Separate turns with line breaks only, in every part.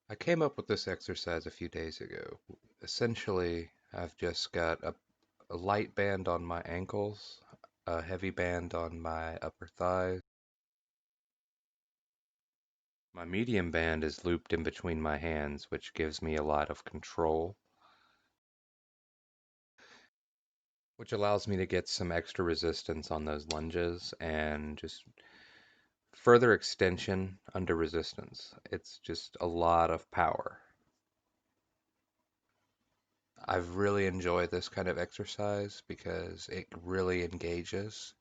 I came up with this exercise a few days ago. Essentially, I've just got a light band on my ankles, a heavy band on my upper thighs. My medium band is looped in between my hands, which gives me a lot of control, which allows me to get some extra resistance on those lunges and just further extension under resistance. It's just a lot of power. I've really enjoyed this kind of exercise because it really engages,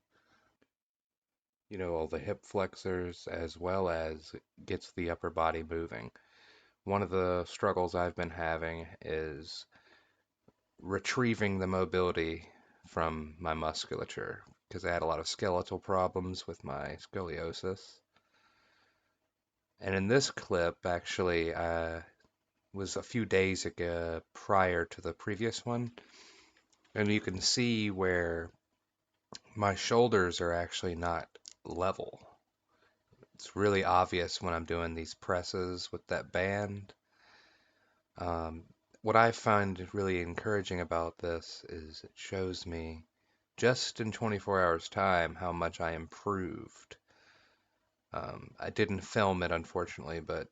all the hip flexors as well as gets the upper body moving. One of the struggles I've been having is retrieving the mobility from my musculature because I had a lot of skeletal problems with my scoliosis. And in this clip, actually, was a few days ago prior to the previous one, and you can see where my shoulders are actually not level. It's really obvious when I'm doing these presses with that band. Um, what I find really encouraging about this is it shows me just in 24 hours time how much I improved. I didn't film it unfortunately, but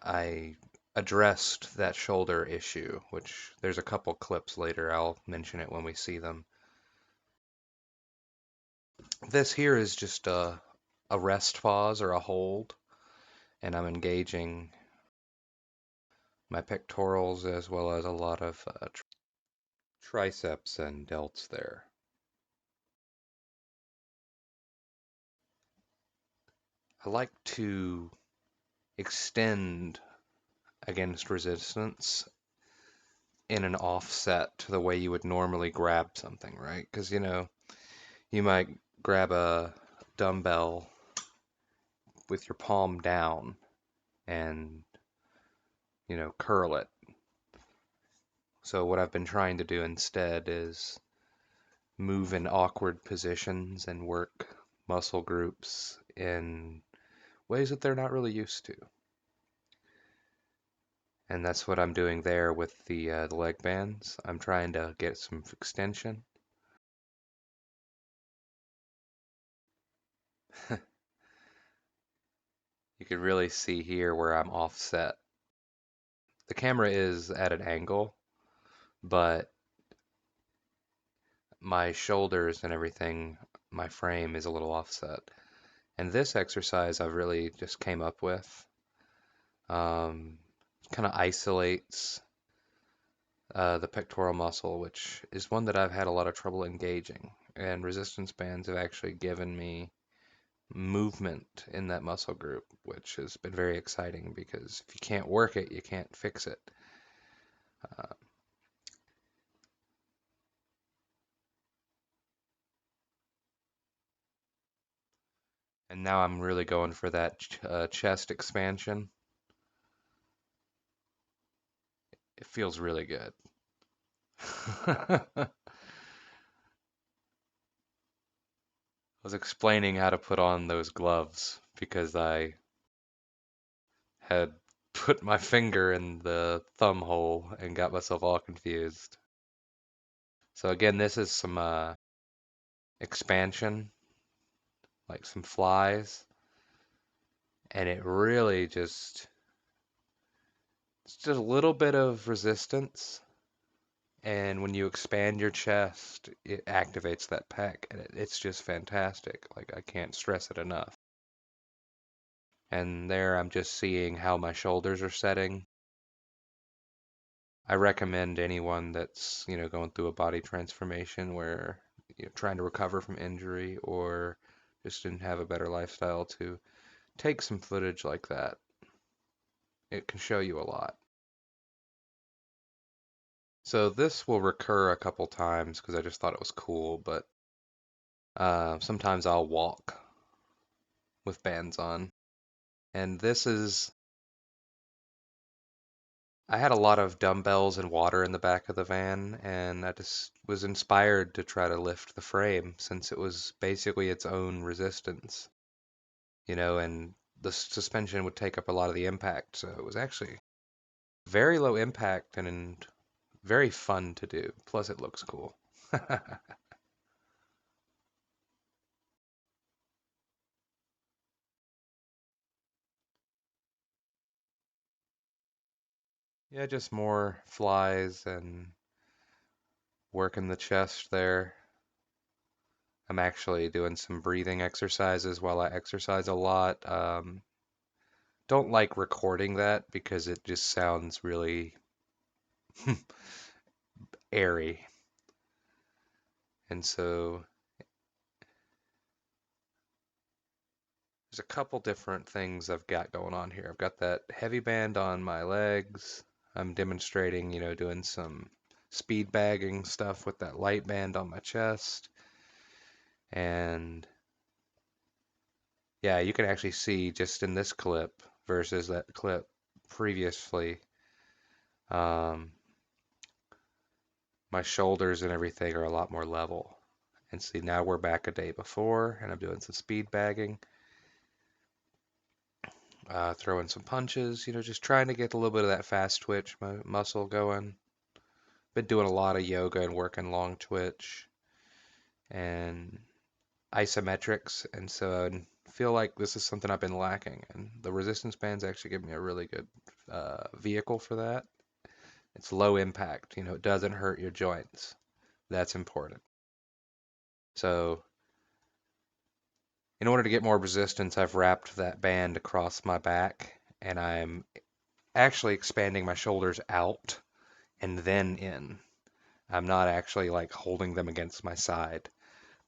I addressed that shoulder issue, which there's a couple clips later. I'll mention it when we see them. This here is just a rest pause or a hold, and I'm engaging my pectorals as well as a lot of triceps and delts there. I like to extend against resistance in an offset to the way you would normally grab something, right? Because, you might grab a dumbbell with your palm down and, curl it. So what I've been trying to do instead is move in awkward positions and work muscle groups in ways that they're not really used to. And that's what I'm doing there with the leg bands. I'm trying to get some extension. You can really see here where I'm offset. The camera is at an angle, but my shoulders and everything, my frame is a little offset. And this exercise I've really just came up with. Um, Kind of isolates the pectoral muscle, which is one that I've had a lot of trouble engaging. And resistance bands have actually given me movement in that muscle group, which has been very exciting because if you can't work it, you can't fix it. Uh, and now I'm really going for that chest expansion. It feels really good. I was explaining how to put on those gloves because I had put my finger in the thumb hole and got myself all confused. So again, this is some expansion, like some flies, and it really just it's just a little bit of resistance, and when you expand your chest, it activates that pec, and it's just fantastic. Like I can't stress it enough. And there I'm just seeing how my shoulders are setting. I recommend anyone that's, going through a body transformation where you're trying to recover from injury or just didn't have a better lifestyle to take some footage like that. It can show you a lot. So this will recur a couple times because I just thought it was cool, but sometimes I'll walk with bands on. And this is, I had a lot of dumbbells and water in the back of the van, and I just was inspired to try to lift the frame since it was basically its own resistance, and the suspension would take up a lot of the impact. So it was actually very low impact and very fun to do. Plus, it looks cool. Yeah, just more flies and working the chest there. I'm actually doing some breathing exercises while I exercise a lot. Don't like recording that because it just sounds really airy. And so there's a couple different things I've got going on here. I've got that heavy band on my legs. I'm demonstrating, doing some speed bagging stuff with that light band on my chest. And yeah, you can actually see just in this clip versus that clip previously, um, my shoulders and everything are a lot more level. And see, now we're back a day before, and I'm doing some speed bagging, throwing some punches, just trying to get a little bit of that fast twitch muscle going. Been doing a lot of yoga and working long twitch and isometrics, and so I feel like this is something I've been lacking, and the resistance bands actually give me a really good vehicle for that. It's low impact, it doesn't hurt your joints. That's important. So in order to get more resistance, I've wrapped that band across my back, and I'm actually expanding my shoulders out and then in. I'm not actually like holding them against my side.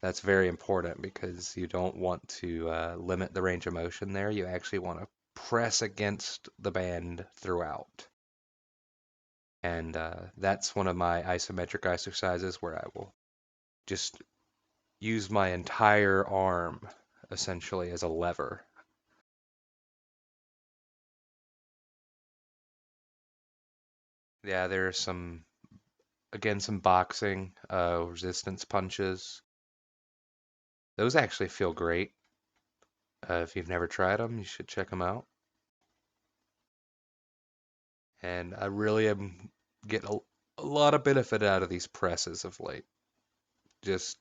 That's very important because you don't want to limit the range of motion there. You actually want to press against the band throughout. And that's one of my isometric exercises where I will just use my entire arm essentially as a lever. Yeah, there's again, some boxing, resistance punches. Those actually feel great. If you've never tried them, you should check them out. And I really am getting a lot of benefit out of these presses of late. Just,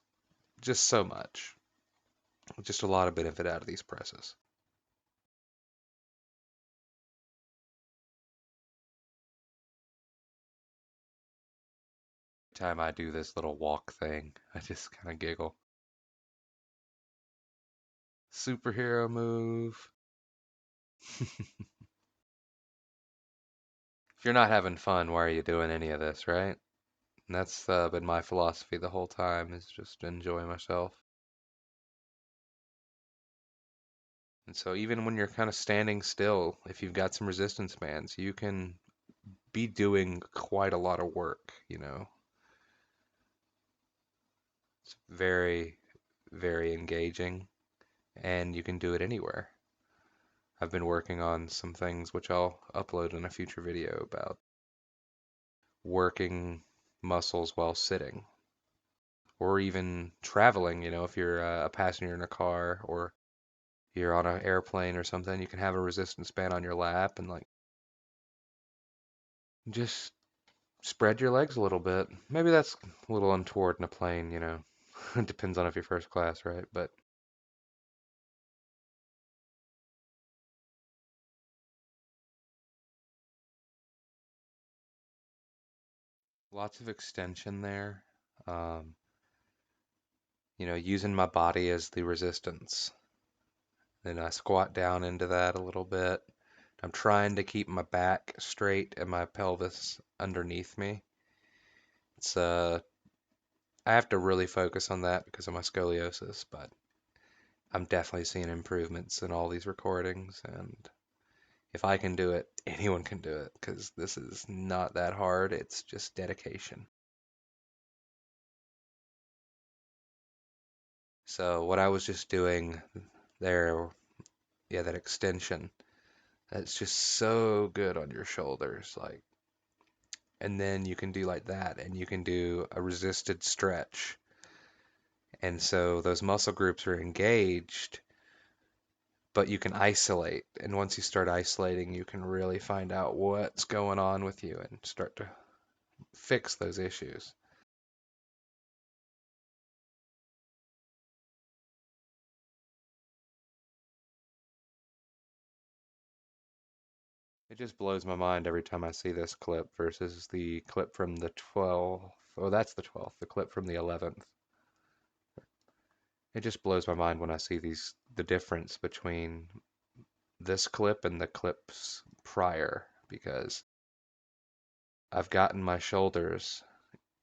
just so much. Just a lot of benefit out of these presses. Time I do this little walk thing, I just kind of giggle. Superhero move. If you're not having fun, why are you doing any of this, right? And that's been my philosophy the whole time, is just enjoy myself. And so even when you're kind of standing still, if you've got some resistance bands, you can be doing quite a lot of work, It's very, very engaging, and you can do it anywhere. I've been working on some things which I'll upload in a future video about working muscles while sitting, or even traveling, if you're a passenger in a car or you're on an airplane or something, you can have a resistance band on your lap and like just spread your legs a little bit. Maybe that's a little untoward in a plane. It depends on if you're first class, right? But lots of extension there. Um, using my body as the resistance. Then I squat down into that a little bit. I'm trying to keep my back straight and my pelvis underneath me. It's I have to really focus on that because of my scoliosis, but I'm definitely seeing improvements in all these recordings, and if I can do it, anyone can do it because this is not that hard. It's just dedication. So what I was just doing there, yeah, that extension, that's just so good on your shoulders, like, and then you can do like that, and you can do a resisted stretch. And so those muscle groups are engaged, but you can isolate. And once you start isolating, you can really find out what's going on with you and start to fix those issues. It just blows my mind every time I see this clip versus the clip from the 12th. Oh, that's the 12th, the clip from the 11th. It just blows my mind when I see the difference between this clip and the clips prior because I've gotten my shoulders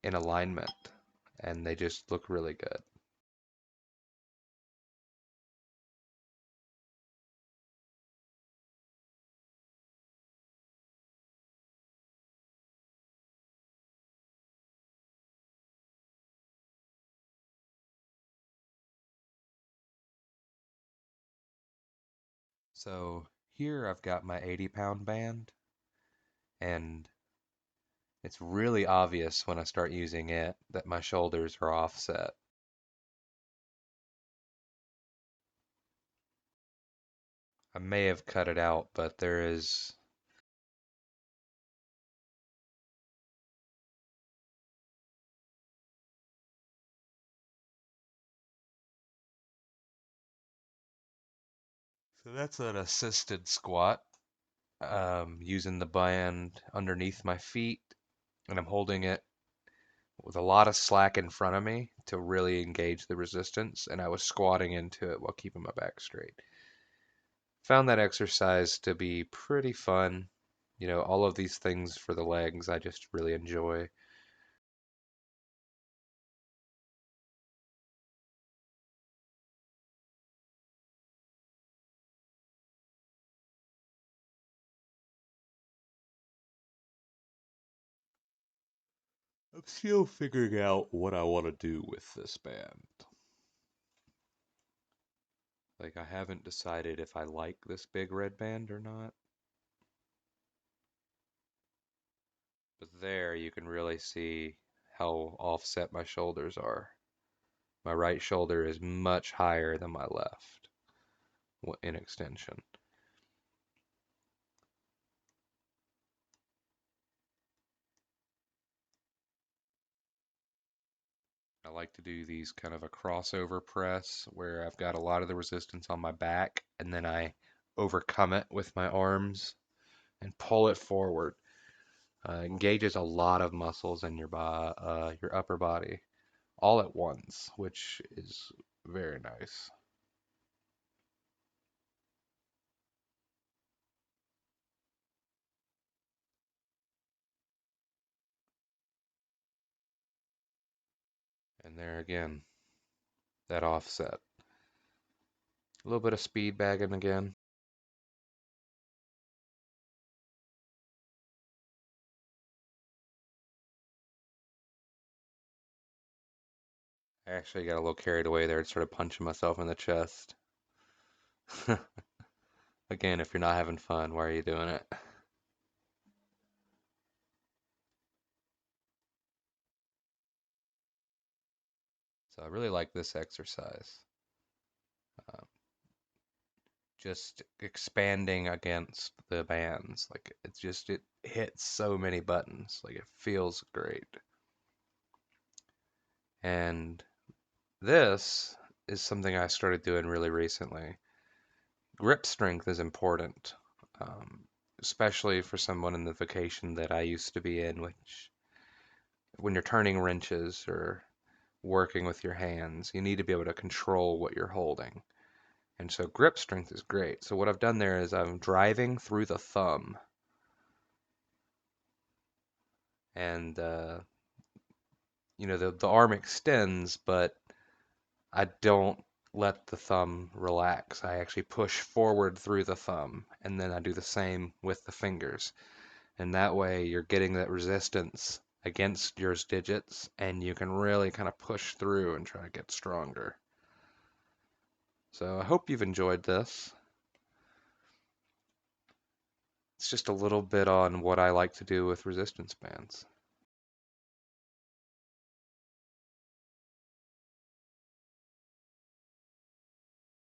in alignment and they just look really good. So here I've got my 80-pound band, and it's really obvious when I start using it that my shoulders are offset. I may have cut it out, but there is. So that's an assisted squat, using the band underneath my feet, and I'm holding it with a lot of slack in front of me to really engage the resistance, and I was squatting into it while keeping my back straight. Found that exercise to be pretty fun. You know, all of these things for the legs I just really enjoy. I'm still figuring out what I want to do with this band. Like, I haven't decided if I like this big red band or not. But there you can really see how offset my shoulders are. My right shoulder is much higher than my left in extension. I like to do these kind of a crossover press where I've got a lot of the resistance on my back and then I overcome it with my arms and pull it forward. Engages a lot of muscles in your upper body all at once, which is very nice. And there again, that offset. A little bit of speed bagging again. I actually got a little carried away there and started punching myself in the chest. Again, if you're not having fun, why are you doing it? So I really like this exercise. Um, just expanding against the bands. Like it hits so many buttons. Like it feels great. And this is something I started doing really recently. Grip strength is important, um, especially for someone in the vocation that I used to be in, which when you're turning wrenches or working with your hands, you need to be able to control what you're holding. And so grip strength is great. So what I've done there is I'm driving through the thumb and the arm extends, but I don't let the thumb relax. I actually push forward through the thumb, and then I do the same with the fingers. And that way you're getting that resistance against your digits, and you can really kind of push through and try to get stronger. So I hope you've enjoyed this. It's just a little bit on what I like to do with resistance bands.